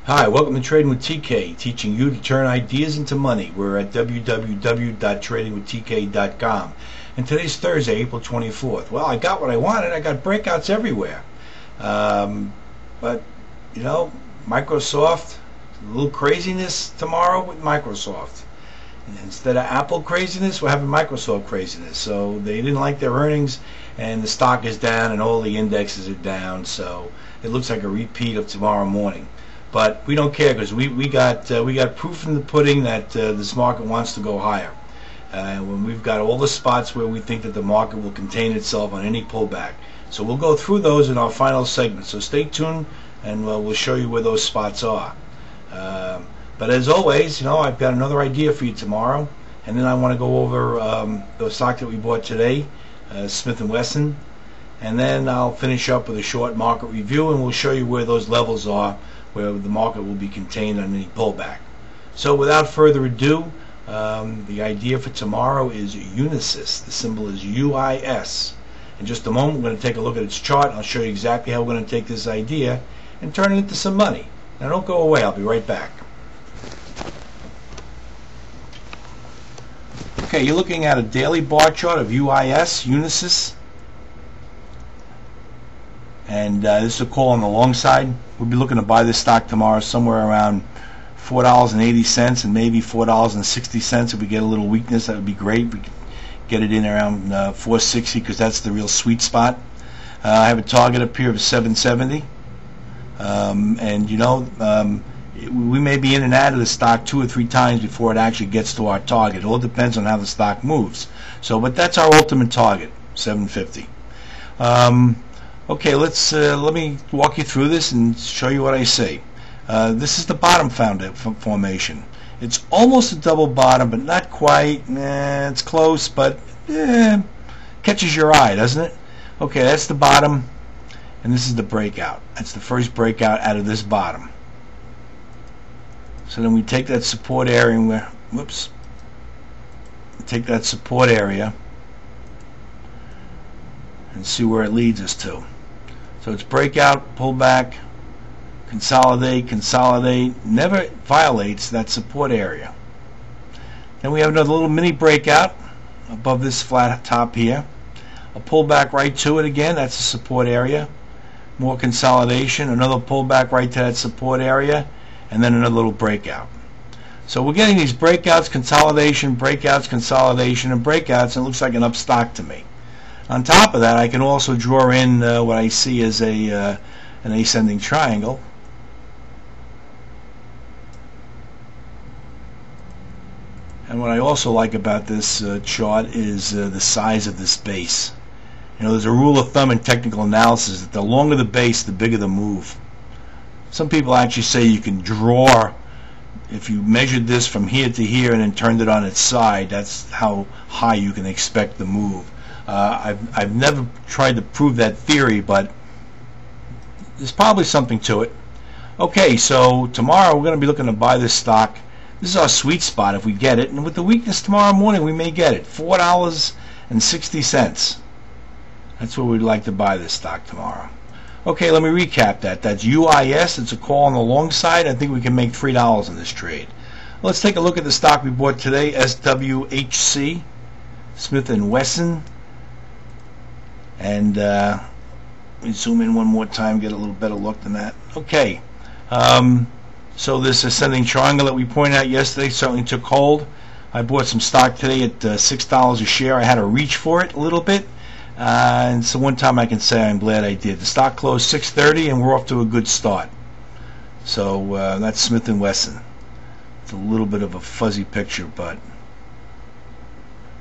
Hi, welcome to Trading with TK, teaching you to turn ideas into money. We're at www.tradingithtk.com. And today's Thursday, April 24th. Well, I got what I wanted. I got breakouts everywhere. But, you know, Microsoft, a little craziness tomorrow with Microsoft. And instead of Apple craziness, we're having Microsoft craziness. So they didn't like their earnings, and the stock is down, and all the indexes are down. So it looks like a repeat of tomorrow morning. But we don't care because we got proof in the pudding that this market wants to go higher. When we've got all the spots where we think that the market will contain itself on any pullback. So we'll go through those in our final segment. So stay tuned, and we'll show you where those spots are. But as always, you know, I've got another idea for you tomorrow, and then I want to go over the stock that we bought today, Smith & Wesson, and then I'll finish up with a short market review, and we'll show you where those levels are, where the market will be contained on any pullback. So without further ado, the idea for tomorrow is Unisys. The symbol is UIS. In just a moment, we're going to take a look at its chart. I'll show you exactly how we're going to take this idea and turn it into some money. Now don't go away. I'll be right back. Okay, you're looking at a daily bar chart of Unisys. And this is a call on the long side. We'll be looking to buy this stock tomorrow somewhere around $4.80 and maybe $4.60. If we get a little weakness, that would be great. We could get it in around $4.60 because that's the real sweet spot. I have a target up here of $7.70. And you know, we may be in and out of the stock 2 or 3 times before it actually gets to our target. It all depends on how the stock moves. So, but that's our ultimate target, $7.50. Okay, let me walk you through this and show you what I see. This is the bottom formation. It's almost a double bottom, but not quite. It's close, but catches your eye, doesn't it? Okay, that's the bottom, and this is the breakout. That's the first breakout out of this bottom. So then we take that support area and take that support area and see where it leads us to. So it's breakout, pull back, consolidate, never violates that support area. Then we have another little mini breakout above this flat top here. A pullback right to it again, that's the support area. More consolidation, another pullback right to that support area, and then another little breakout. So we're getting these breakouts, consolidation, breakouts, consolidation, and breakouts, and it looks like an up stock to me. On top of that, I can also draw in what I see as an ascending triangle. And what I also like about this chart is the size of this base. You know, there's a rule of thumb in technical analysis that the longer the base, the bigger the move. Some people actually say you can draw, if you measured this from here to here and then turned it on its side, that's how high you can expect the move. I've never tried to prove that theory, but there's probably something to it. Okay, so tomorrow we're going to be looking to buy this stock. This is our sweet spot if we get it, and with the weakness tomorrow morning we may get it, $4.60. That's where we'd like to buy this stock tomorrow. Okay, let me recap that. That's UIS. It's a call on the long side. I think we can make $3 in this trade. Let's take a look at the stock we bought today, SWHC, Smith & Wesson. And let me zoom in one more time, get a little better look than that. Okay, so this ascending triangle that we pointed out yesterday certainly took hold. I bought some stock today at $6 a share. I had to reach for it a little bit, and so one time I can say I'm glad I did. The stock closed 6:30, and we're off to a good start. So that's Smith & Wesson. It's a little bit of a fuzzy picture, but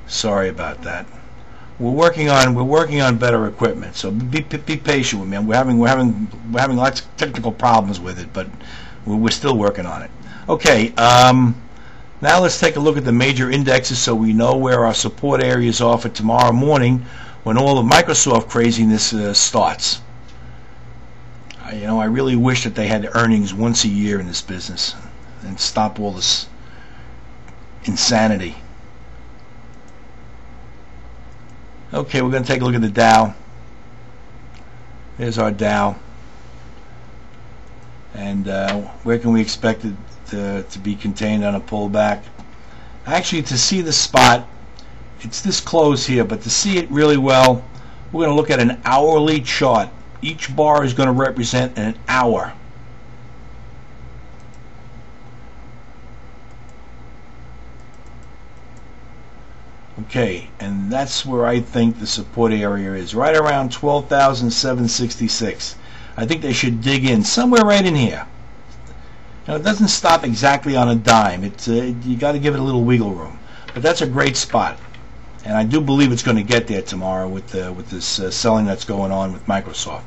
sorry about that. We're working on better equipment, so be patient with me. We're having lots of technical problems with it, but we're still working on it. Okay, now let's take a look at the major indexes so we know where our support areas are for tomorrow morning when all the Microsoft craziness starts. You know, I really wish that they had earnings once a year in this business and stop all this insanity. Okay, we're going to take a look at the Dow. There's our Dow. And where can we expect it to be contained on a pullback? Actually, to see the spot, it's this close here, but to see it really well, we're going to look at an hourly chart. Each bar is going to represent an hour. Okay, and that's where I think the support area is, right around 12,766. I think they should dig in somewhere right in here. Now, it doesn't stop exactly on a dime. You got to give it a little wiggle room, but that's a great spot, and I do believe it's going to get there tomorrow with this selling that's going on with Microsoft.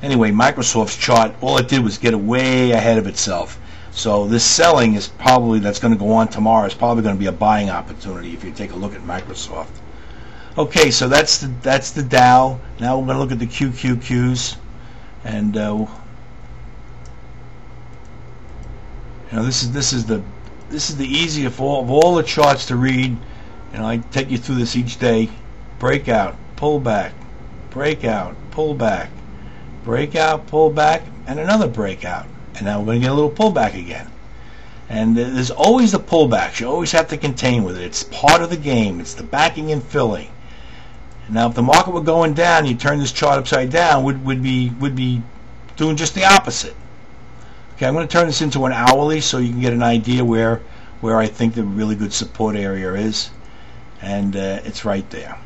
Anyway, Microsoft's chart, all it did was get way ahead of itself. So this selling is probably, that's going to go on tomorrow, is probably going to be a buying opportunity if you take a look at Microsoft. Okay, so that's the Dow. Now we're going to look at the QQQs, and you know, this is the easiest of all the charts to read. You know, I take you through this each day. Breakout, pullback, breakout, pullback, breakout, pullback, and another breakout. And now we're going to get a little pullback again. And there's always the pullbacks. You always have to contain with it. It's part of the game. It's the backing and filling. Now, if the market were going down, you turn this chart upside down, would be doing just the opposite. Okay, I'm going to turn this into an hourly so you can get an idea where I think the really good support area is. And it's right there.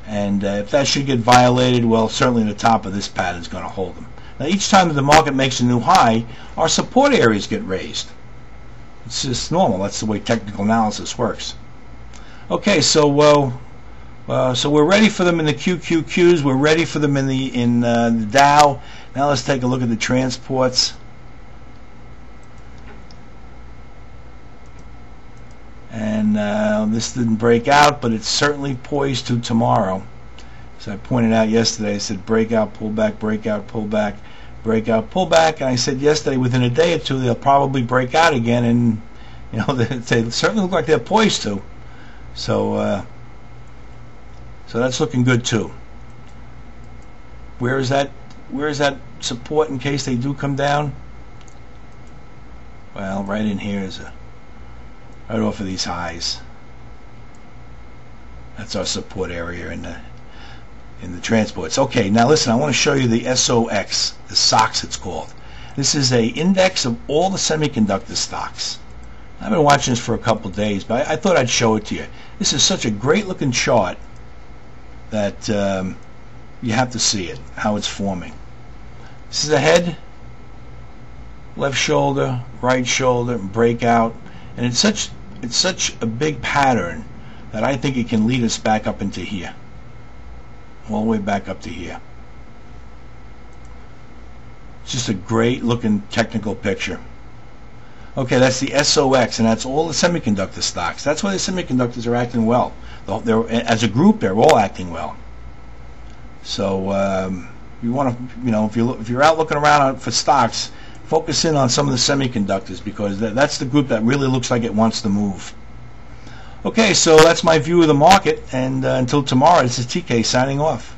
And if that should get violated, well, certainly the top of this pattern is going to hold them. Now, each time that the market makes a new high, our support areas get raised. It's just normal. That's the way technical analysis works. Okay, so we're ready for them in the QQQs. We're ready for them in the Dow. Now let's take a look at the transports. And this didn't break out, but it's certainly poised to tomorrow. So I pointed out yesterday, I said breakout, pullback, breakout, pullback, breakout, pullback, and I said yesterday within a day or two they'll probably break out again, and you know they certainly look like they're poised to. So that's looking good too. Where is that support in case they do come down? Well, right in here is right off of these highs. That's our support area in the transports. Okay, now listen, I want to show you the SOX, the SOX it's called. This is a index of all the semiconductor stocks. I've been watching this for a couple of days, but I thought I'd show it to you. This is such a great looking chart that you have to see it, how it's forming. This is the head, left shoulder, right shoulder, breakout, and it's such a big pattern that I think it can lead us back up into here. All the way back up to here. It's just a great looking technical picture. Okay, that's the SOX, and that's all the semiconductor stocks. That's why the semiconductors are acting well. As a group, they're all acting well. So you want to, you know, if you're out looking around for stocks, focus in on some of the semiconductors, because that's the group that really looks like it wants to move. Okay, so that's my view of the market, and until tomorrow, this is TK signing off.